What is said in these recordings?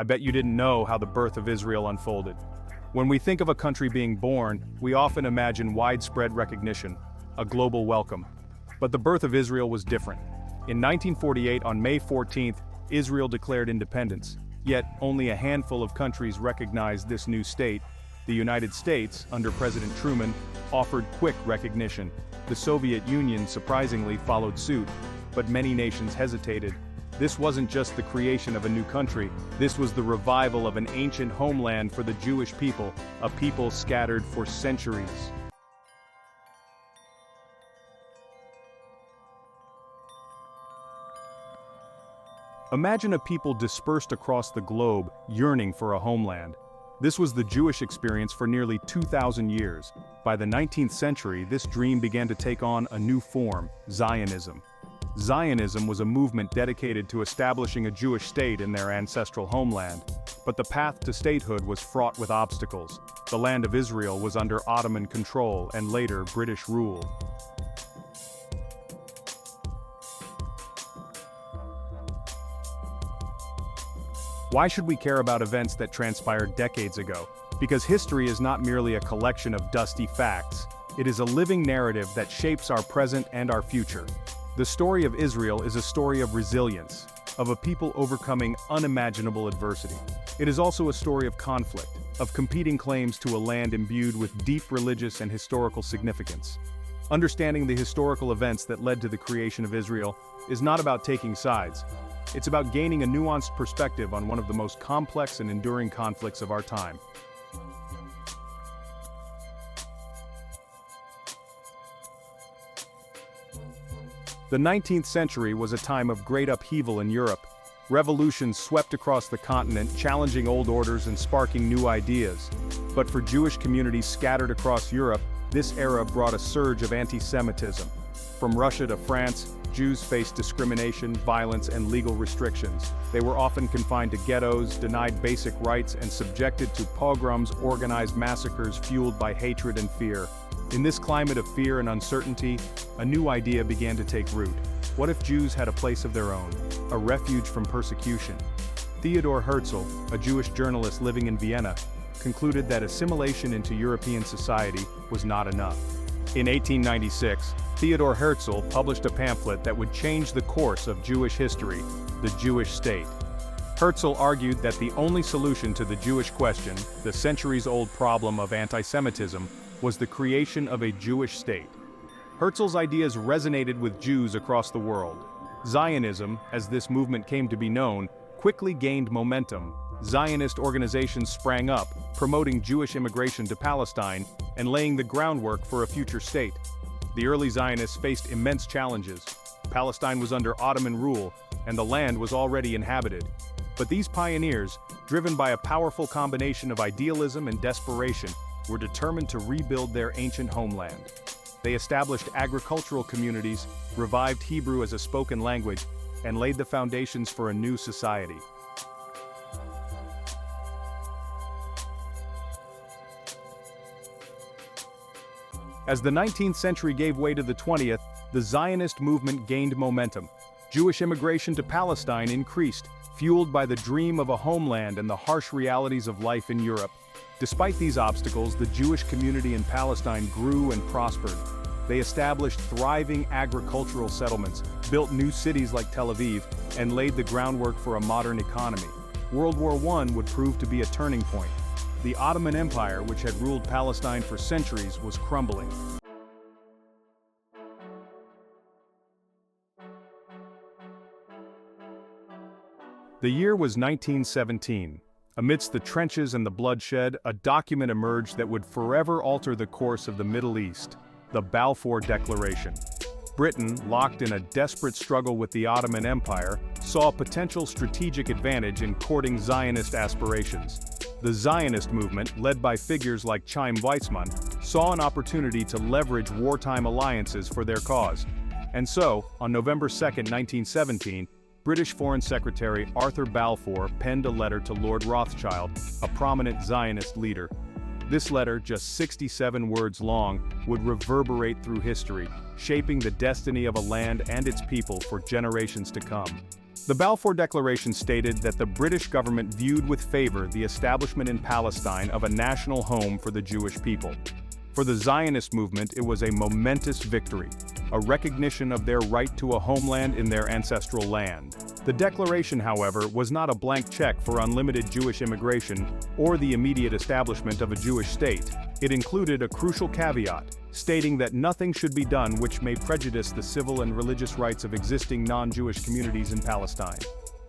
I bet you didn't know how the birth of Israel unfolded. When we think of a country being born, we often imagine widespread recognition, a global welcome. But the birth of Israel was different. In 1948, on May 14th, Israel declared independence. Yet, only a handful of countries recognized this new state. The United States, under President Truman, offered quick recognition. The Soviet Union surprisingly followed suit, but many nations hesitated. This wasn't just the creation of a new country, this was the revival of an ancient homeland for the Jewish people, a people scattered for centuries. Imagine a people dispersed across the globe, yearning for a homeland. This was the Jewish experience for nearly 2,000 years. By the 19th century, this dream began to take on a new form, Zionism. Zionism was a movement dedicated to establishing a Jewish state in their ancestral homeland. But the path to statehood was fraught with obstacles. The land of Israel was under Ottoman control and later British rule. Why should we care about events that transpired decades ago? Because history is not merely a collection of dusty facts. It is a living narrative that shapes our present and our future. The story of Israel is a story of resilience, of a people overcoming unimaginable adversity. It is also a story of conflict, of competing claims to a land imbued with deep religious and historical significance. Understanding the historical events that led to the creation of Israel is not about taking sides. It's about gaining a nuanced perspective on one of the most complex and enduring conflicts of our time. The 19th century was a time of great upheaval in Europe. Revolutions swept across the continent, challenging old orders and sparking new ideas. But for Jewish communities scattered across Europe, this era brought a surge of anti-Semitism. From Russia to France, Jews faced discrimination, violence, and legal restrictions. They were often confined to ghettos, denied basic rights, and subjected to pogroms, organized massacres fueled by hatred and fear. In this climate of fear and uncertainty, a new idea began to take root. What if Jews had a place of their own, a refuge from persecution? Theodor Herzl, a Jewish journalist living in Vienna, concluded that assimilation into European society was not enough. In 1896, Theodor Herzl published a pamphlet that would change the course of Jewish history, the Jewish state. Herzl argued that the only solution to the Jewish question, the centuries-old problem of anti-Semitism, was the creation of a Jewish state. Herzl's ideas resonated with Jews across the world. Zionism, as this movement came to be known, quickly gained momentum. Zionist organizations sprang up, promoting Jewish immigration to Palestine and laying the groundwork for a future state. The early Zionists faced immense challenges. Palestine was under Ottoman rule, and the land was already inhabited. But these pioneers, driven by a powerful combination of idealism and desperation, were determined to rebuild their ancient homeland. They established agricultural communities, revived Hebrew as a spoken language, and laid the foundations for a new society. As the 19th century gave way to the 20th, the Zionist movement gained momentum. Jewish immigration to Palestine increased, fueled by the dream of a homeland and the harsh realities of life in Europe. Despite these obstacles, the Jewish community in Palestine grew and prospered. They established thriving agricultural settlements, built new cities like Tel Aviv, and laid the groundwork for a modern economy. World War I would prove to be a turning point. The Ottoman Empire, which had ruled Palestine for centuries, was crumbling. The year was 1917. Amidst the trenches and the bloodshed, a document emerged that would forever alter the course of the Middle East, the Balfour Declaration. Britain, locked in a desperate struggle with the Ottoman Empire, saw a potential strategic advantage in courting Zionist aspirations. The Zionist movement, led by figures like Chaim Weizmann, saw an opportunity to leverage wartime alliances for their cause. And so, on November 2, 1917, British Foreign Secretary Arthur Balfour penned a letter to Lord Rothschild, a prominent Zionist leader. This letter, just 67 words long, would reverberate through history, shaping the destiny of a land and its people for generations to come. The Balfour Declaration stated that the British government viewed with favor the establishment in Palestine of a national home for the Jewish people. For the Zionist movement, it was a momentous victory, a recognition of their right to a homeland in their ancestral land. The declaration, however, was not a blank check for unlimited Jewish immigration or the immediate establishment of a Jewish state. It included a crucial caveat, stating that nothing should be done which may prejudice the civil and religious rights of existing non-Jewish communities in Palestine.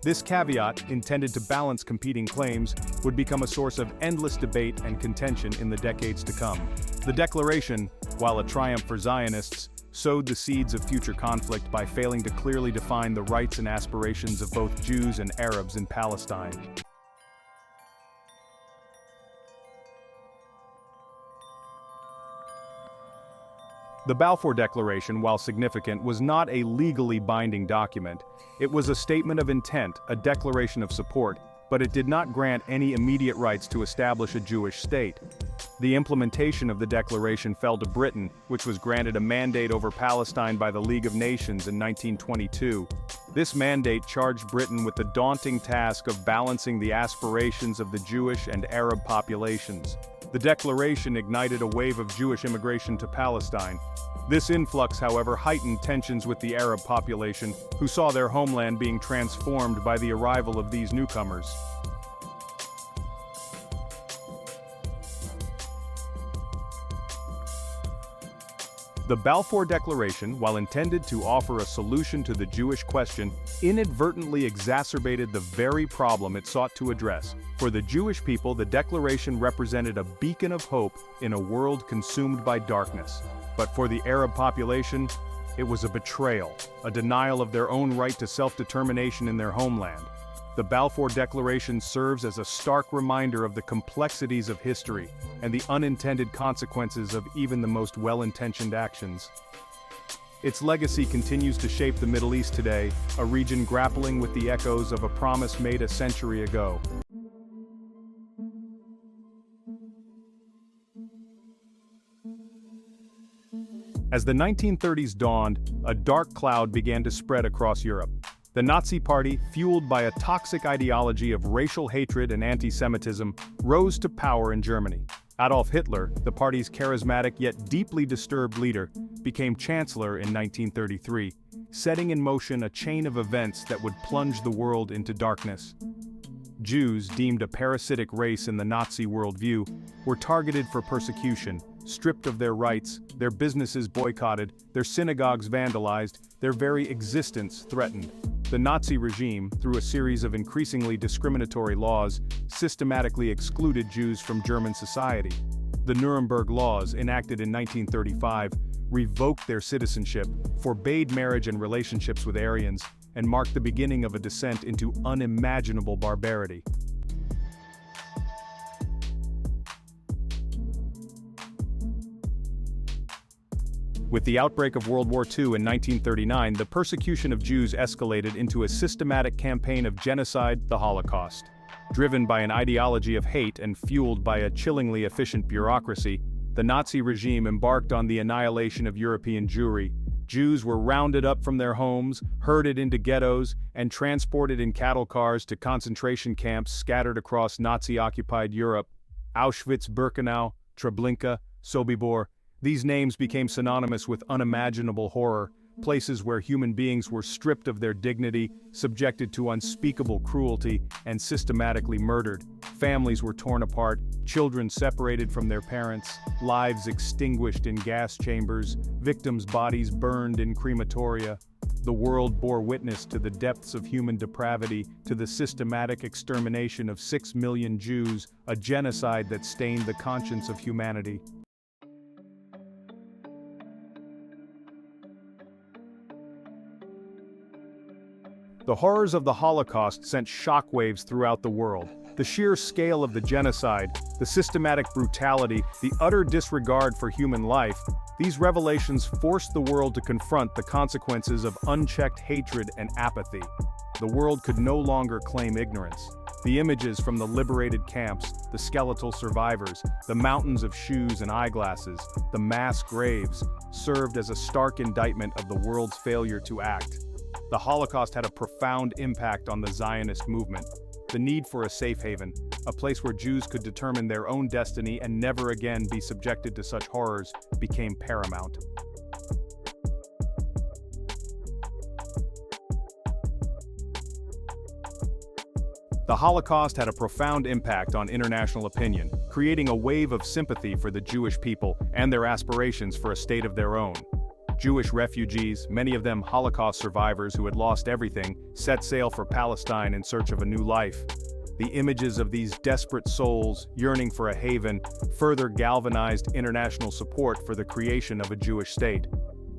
This caveat, intended to balance competing claims, would become a source of endless debate and contention in the decades to come. The declaration, while a triumph for Zionists, sowed the seeds of future conflict by failing to clearly define the rights and aspirations of both Jews and Arabs in Palestine. The Balfour Declaration, while significant, was not a legally binding document. It was a statement of intent, a declaration of support, but it did not grant any immediate rights to establish a Jewish state. The implementation of the declaration fell to Britain, which was granted a mandate over Palestine by the League of Nations in 1922. This mandate charged Britain with the daunting task of balancing the aspirations of the Jewish and Arab populations. The declaration ignited a wave of Jewish immigration to Palestine. This influx, however, heightened tensions with the Arab population, who saw their homeland being transformed by the arrival of these newcomers. The Balfour Declaration, while intended to offer a solution to the Jewish question, inadvertently exacerbated the very problem it sought to address. For the Jewish people, the declaration represented a beacon of hope in a world consumed by darkness. But for the Arab population, it was a betrayal, a denial of their own right to self-determination in their homeland. The Balfour Declaration serves as a stark reminder of the complexities of history and the unintended consequences of even the most well-intentioned actions. Its legacy continues to shape the Middle East today, a region grappling with the echoes of a promise made a century ago. As the 1930s dawned, a dark cloud began to spread across Europe. The Nazi Party, fueled by a toxic ideology of racial hatred and anti-Semitism, rose to power in Germany. Adolf Hitler, the party's charismatic yet deeply disturbed leader, became chancellor in 1933, setting in motion a chain of events that would plunge the world into darkness. Jews, deemed a parasitic race in the Nazi worldview, were targeted for persecution, stripped of their rights, their businesses boycotted, their synagogues vandalized, their very existence threatened. The Nazi regime, through a series of increasingly discriminatory laws, systematically excluded Jews from German society. The Nuremberg Laws, enacted in 1935, revoked their citizenship, forbade marriage and relationships with Aryans, and marked the beginning of a descent into unimaginable barbarity. With the outbreak of World War II in 1939, the persecution of Jews escalated into a systematic campaign of genocide, the Holocaust. Driven by an ideology of hate and fueled by a chillingly efficient bureaucracy, the Nazi regime embarked on the annihilation of European Jewry. Jews were rounded up from their homes, herded into ghettos, and transported in cattle cars to concentration camps scattered across Nazi-occupied Europe. Auschwitz, Birkenau, Treblinka, Sobibor. These names became synonymous with unimaginable horror, places where human beings were stripped of their dignity, subjected to unspeakable cruelty, and systematically murdered. Families were torn apart, children separated from their parents, lives extinguished in gas chambers, victims' bodies burned in crematoria. The world bore witness to the depths of human depravity, to the systematic extermination of 6 million Jews, a genocide that stained the conscience of humanity. The horrors of the Holocaust sent shockwaves throughout the world. The sheer scale of the genocide, the systematic brutality, the utter disregard for human life, these revelations forced the world to confront the consequences of unchecked hatred and apathy. The world could no longer claim ignorance. The images from the liberated camps, the skeletal survivors, the mountains of shoes and eyeglasses, the mass graves, served as a stark indictment of the world's failure to act. The Holocaust had a profound impact on the Zionist movement. The need for a safe haven, a place where Jews could determine their own destiny and never again be subjected to such horrors, became paramount. The Holocaust had a profound impact on international opinion, creating a wave of sympathy for the Jewish people and their aspirations for a state of their own. Jewish refugees, many of them Holocaust survivors who had lost everything, set sail for Palestine in search of a new life. The images of these desperate souls yearning for a haven further galvanized international support for the creation of a Jewish state.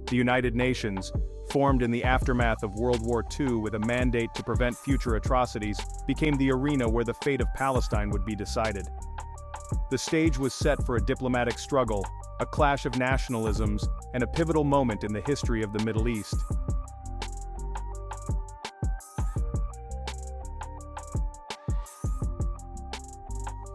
The United Nations, formed in the aftermath of World War II with a mandate to prevent future atrocities, became the arena where the fate of Palestine would be decided. The stage was set for a diplomatic struggle, a clash of nationalisms, and a pivotal moment in the history of the Middle East.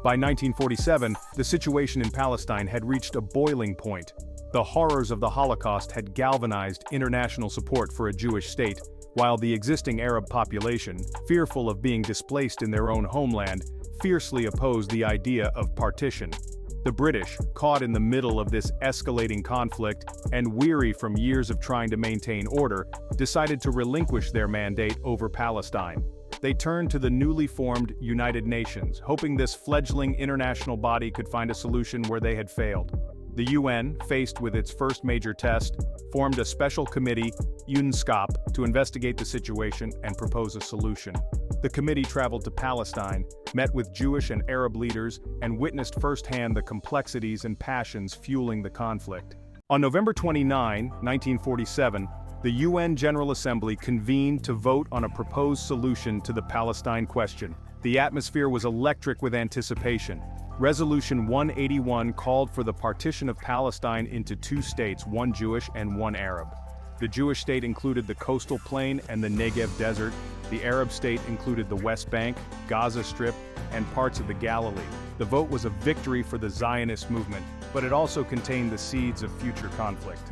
By 1947, the situation in Palestine had reached a boiling point. The horrors of the Holocaust had galvanized international support for a Jewish state, while the existing Arab population, fearful of being displaced in their own homeland, fiercely opposed the idea of partition. The British, caught in the middle of this escalating conflict and weary from years of trying to maintain order, decided to relinquish their mandate over Palestine. They turned to the newly formed United Nations, hoping this fledgling international body could find a solution where they had failed. The UN, faced with its first major test, formed a special committee, UNSCOP, to investigate the situation and propose a solution. The committee traveled to Palestine, met with Jewish and Arab leaders, and witnessed firsthand the complexities and passions fueling the conflict. On November 29, 1947, the UN General Assembly convened to vote on a proposed solution to the Palestine question. The atmosphere was electric with anticipation. Resolution 181 called for the partition of Palestine into two states, one Jewish and one Arab. The Jewish state included the coastal plain and the Negev desert. The Arab state included the West Bank, Gaza Strip, and parts of the Galilee. The vote was a victory for the Zionist movement, but it also contained the seeds of future conflict.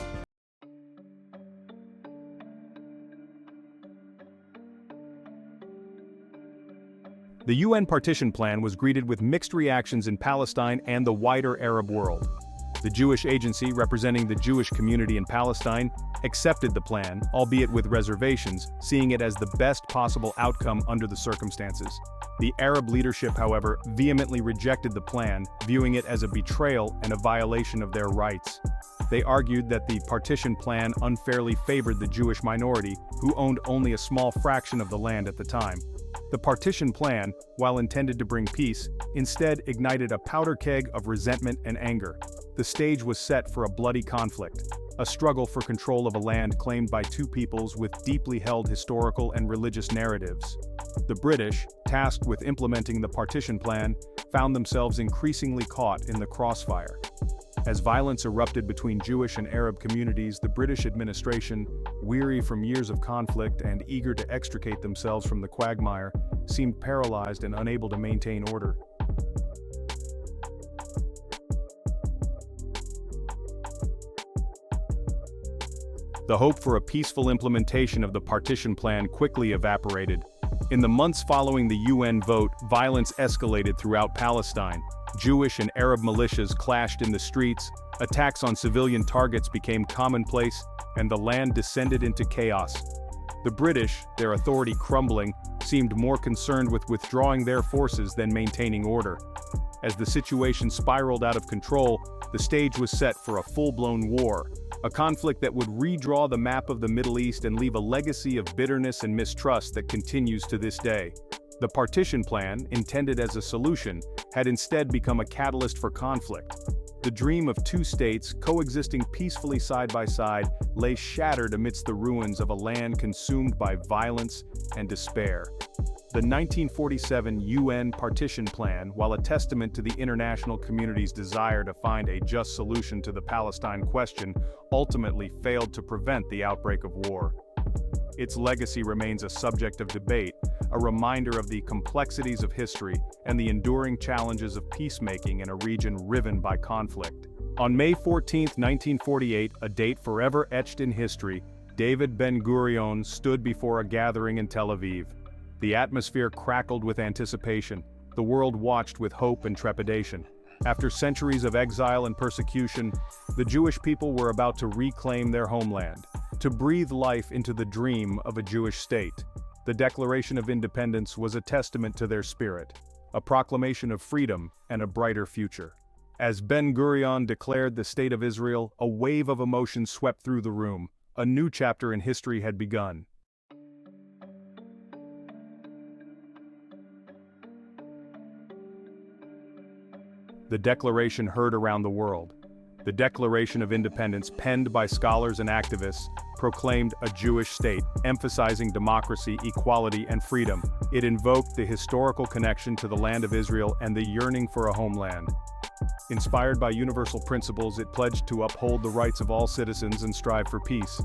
The UN partition plan was greeted with mixed reactions in Palestine and the wider Arab world. The Jewish Agency, representing the Jewish community in Palestine, accepted the plan, albeit with reservations, seeing it as the best possible outcome under the circumstances. The Arab leadership, however, vehemently rejected the plan, viewing it as a betrayal and a violation of their rights. They argued that the partition plan unfairly favored the Jewish minority, who owned only a small fraction of the land at the time. The partition plan, while intended to bring peace, instead ignited a powder keg of resentment and anger. The stage was set for a bloody conflict, a struggle for control of a land claimed by two peoples with deeply held historical and religious narratives. The British, tasked with implementing the partition plan, found themselves increasingly caught in the crossfire. As violence erupted between Jewish and Arab communities, the British administration, weary from years of conflict and eager to extricate themselves from the quagmire, seemed paralyzed and unable to maintain order. The hope for a peaceful implementation of the partition plan quickly evaporated. In the months following the UN vote, violence escalated throughout Palestine. Jewish and Arab militias clashed in the streets, attacks on civilian targets became commonplace, and the land descended into chaos. The British, their authority crumbling, seemed more concerned with withdrawing their forces than maintaining order. As the situation spiraled out of control, the stage was set for a full-blown war, a conflict that would redraw the map of the Middle East and leave a legacy of bitterness and mistrust that continues to this day. The partition plan, intended as a solution, had instead become a catalyst for conflict. The dream of two states coexisting peacefully side by side lay shattered amidst the ruins of a land consumed by violence and despair. The 1947 UN partition plan, while a testament to the international community's desire to find a just solution to the Palestine question, ultimately failed to prevent the outbreak of war. Its legacy remains a subject of debate, a reminder of the complexities of history and the enduring challenges of peacemaking in a region riven by conflict. On May 14, 1948, a date forever etched in history, David Ben-Gurion stood before a gathering in Tel Aviv. The atmosphere crackled with anticipation. The world watched with hope and trepidation. After centuries of exile and persecution, the Jewish people were about to reclaim their homeland, to breathe life into the dream of a Jewish state. The Declaration of Independence was a testament to their spirit, a proclamation of freedom and a brighter future. As Ben-Gurion declared the State of Israel, a wave of emotion swept through the room. A new chapter in history had begun. The Declaration heard around the world. The Declaration of Independence, penned by scholars and activists, proclaimed a Jewish state, emphasizing democracy, equality, and freedom. It invoked the historical connection to the land of Israel and the yearning for a homeland. Inspired by universal principles, it pledged to uphold the rights of all citizens and strive for peace.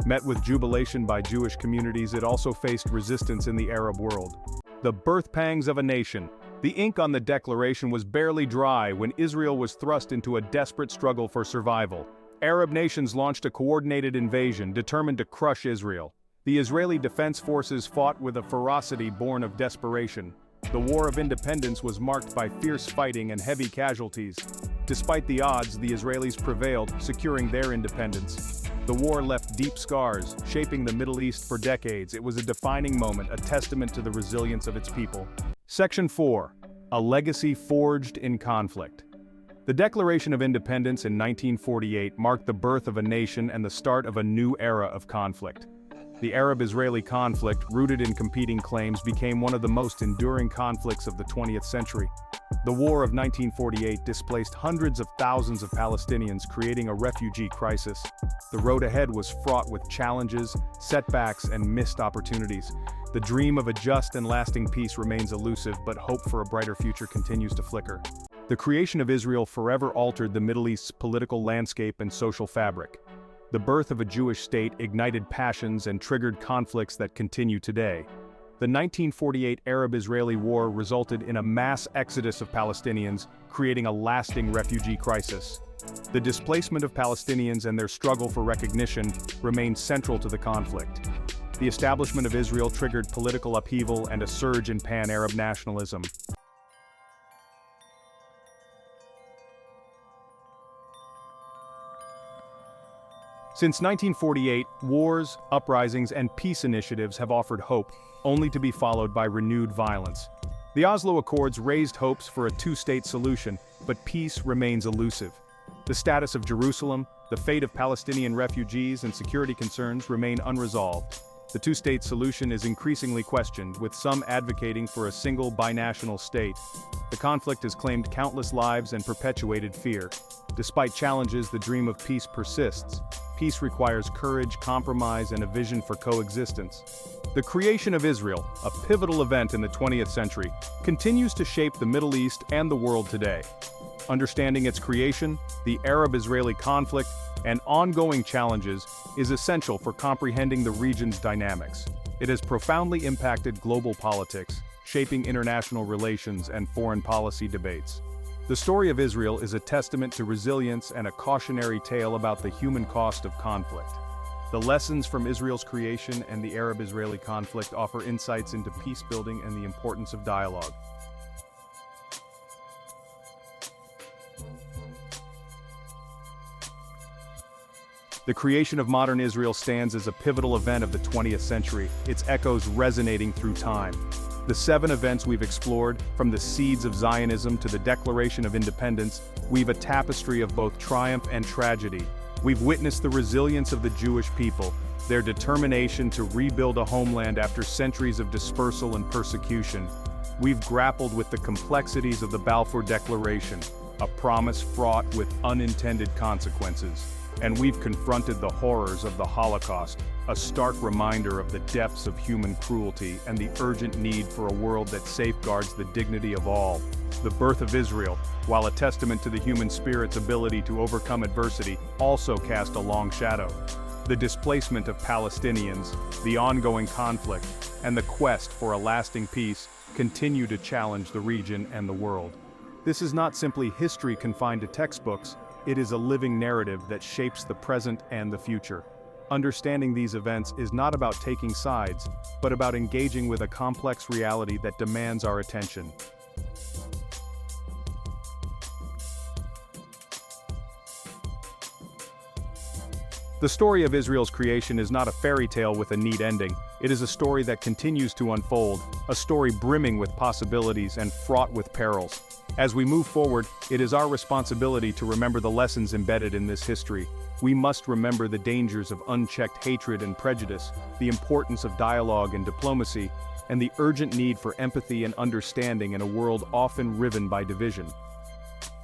Met with jubilation by Jewish communities, it also faced resistance in the Arab world. The birth pangs of a nation. The ink on the declaration was barely dry when Israel was thrust into a desperate struggle for survival. Arab nations launched a coordinated invasion, determined to crush Israel. The Israeli Defense Forces fought with a ferocity born of desperation. The War of Independence was marked by fierce fighting and heavy casualties. Despite the odds, the Israelis prevailed, securing their independence. The war left deep scars, shaping the Middle East for decades. It was a defining moment, a testament to the resilience of its people. Section 4. A legacy forged in conflict. The Declaration of Independence in 1948 marked the birth of a nation and the start of a new era of conflict. The Arab-Israeli conflict, rooted in competing claims, became one of the most enduring conflicts of the 20th century. The War of 1948 displaced hundreds of thousands of Palestinians, creating a refugee crisis. The road ahead was fraught with challenges, setbacks, and missed opportunities. The dream of a just and lasting peace remains elusive, but hope for a brighter future continues to flicker. The creation of Israel forever altered the Middle East's political landscape and social fabric. The birth of a Jewish state ignited passions and triggered conflicts that continue today. The 1948 Arab-Israeli War resulted in a mass exodus of Palestinians, creating a lasting refugee crisis. The displacement of Palestinians and their struggle for recognition remained central to the conflict. The establishment of Israel triggered political upheaval and a surge in pan-Arab nationalism. Since 1948, wars, uprisings, and peace initiatives have offered hope, only to be followed by renewed violence. The Oslo Accords raised hopes for a two-state solution, but peace remains elusive. The status of Jerusalem, the fate of Palestinian refugees, and security concerns remain unresolved. The two-state solution is increasingly questioned, with some advocating for a single binational state. The conflict has claimed countless lives and perpetuated fear. Despite challenges, the dream of peace persists. Peace requires courage, compromise, and a vision for coexistence. The creation of Israel, a pivotal event in the 20th century, continues to shape the Middle East and the world today. Understanding its creation, the Arab-Israeli conflict, and ongoing challenges is essential for comprehending the region's dynamics. It has profoundly impacted global politics, shaping international relations and foreign policy debates. The story of Israel is a testament to resilience and a cautionary tale about the human cost of conflict. The lessons from Israel's creation and the Arab-Israeli conflict offer insights into peace building and the importance of dialogue. The creation of modern Israel stands as a pivotal event of the 20th century, its echoes resonating through time. The 7 events we've explored, from the seeds of Zionism to the Declaration of Independence, weave a tapestry of both triumph and tragedy. We've witnessed the resilience of the Jewish people, their determination to rebuild a homeland after centuries of dispersal and persecution. We've grappled with the complexities of the Balfour Declaration, a promise fraught with unintended consequences. And we've confronted the horrors of the Holocaust, a stark reminder of the depths of human cruelty and the urgent need for a world that safeguards the dignity of all. The birth of Israel, while a testament to the human spirit's ability to overcome adversity, also cast a long shadow. The displacement of Palestinians, the ongoing conflict, and the quest for a lasting peace continue to challenge the region and the world. This is not simply history confined to textbooks. It is a living narrative that shapes the present and the future. Understanding these events is not about taking sides, but about engaging with a complex reality that demands our attention. The story of Israel's creation is not a fairy tale with a neat ending. It is a story that continues to unfold, a story brimming with possibilities and fraught with perils. As we move forward, it is our responsibility to remember the lessons embedded in this history. We must remember the dangers of unchecked hatred and prejudice, the importance of dialogue and diplomacy, and the urgent need for empathy and understanding in a world often riven by division.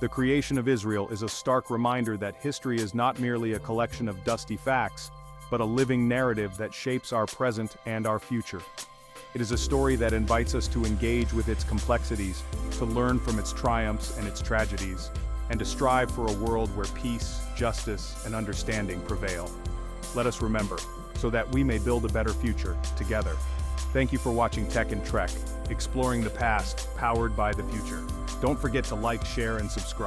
The creation of Israel is a stark reminder that history is not merely a collection of dusty facts, but a living narrative that shapes our present and our future. It is a story that invites us to engage with its complexities, to learn from its triumphs and its tragedies, and to strive for a world where peace, justice, and understanding prevail. Let us remember, so that we may build a better future, together. Thank you for watching Tech and Trek, exploring the past, powered by the future. Don't forget to like, share, and subscribe.